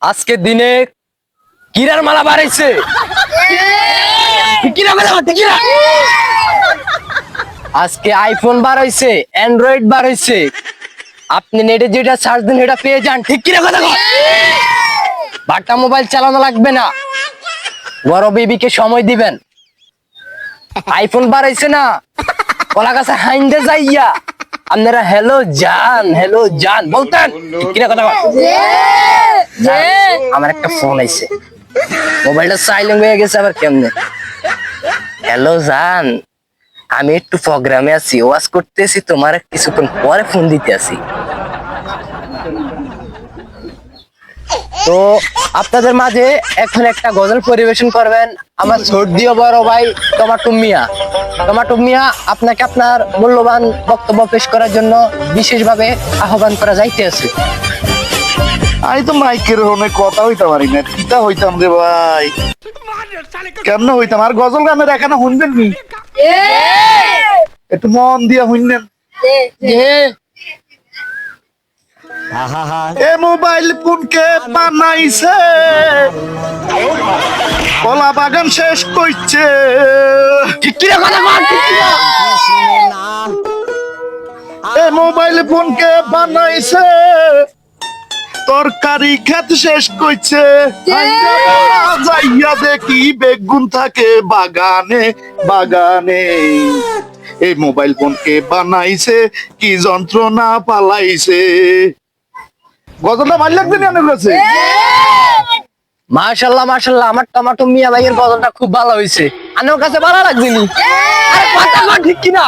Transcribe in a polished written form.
আজকে দিনে কিরার মালা বাড়াইছে। আজকে আইফোন বার হইছে, অ্যান্ড্রয়েড বার হইছে। আপনি নেটে যেটা সার্চ দেন সেটা পেয়ে যান, ঠিক কিনা কথা কন? বাটা মোবাইল চালানো লাগবে না, বড় বেবিকে সময় দিবেন। আইফোন বার হইছে না, কলা গাছে হাইন্দে যাইয়া আপনারা হ্যালো জান বলতেন, ঠিক কিনা কথা কন? আমার একটা ফোন আইছে, মোবাইলটা সাইলেন্ট হয়ে গেছে আবার কেমনে। হ্যালো জান, আমি একটু প্রোগ্রামে আছি, ওয়াজ করতেছি, তোমার কিছুক্ষণ পরে ফোন দিতে আসি। তো আপনাদের মাঝে এখন একটা গজল পরিবেশন করবেন আমার সর্দিও বড় ভাই টমাটো মিয়া। টমাটো মিয়া, আপনাকে আপনার মূল্যবান বক্তব্য পেশ করার জন্য বিশেষভাবে আহ্বান করা যাইতেছে। আমি তো মাইকের হনে কথা হইতে পারি না, কিতা হইতাম রে ভাই, কেমনে হইতাম? আর গজল গানের এখানে শুনবেন নি, একটু মন দিয়া শুনবেন। এ মোবাইল ফোনকে বানাইছে, কলা বাগান শেষ করছে। এ মোবাইল ফোনকে বানাইছে, তরকারি খেত শেষ করছে। যাইয়া দেখি বেগুন থাকে বাগানে বাগানে। এই মোবাইল ফোনকে বানাইছে, কি যন্ত্রণা পালাইছে। গজলটা ভালো লাগবে না আমার কাছে? মাশাআল্লাহ মাশাআল্লাহ, আমার টমাটো মিয়া ভাইয়ের গজলটা খুব ভালো হয়েছে, আমার কাছে ভালো লাগছে নি। আরে কথা কন, ঠিক কিনা?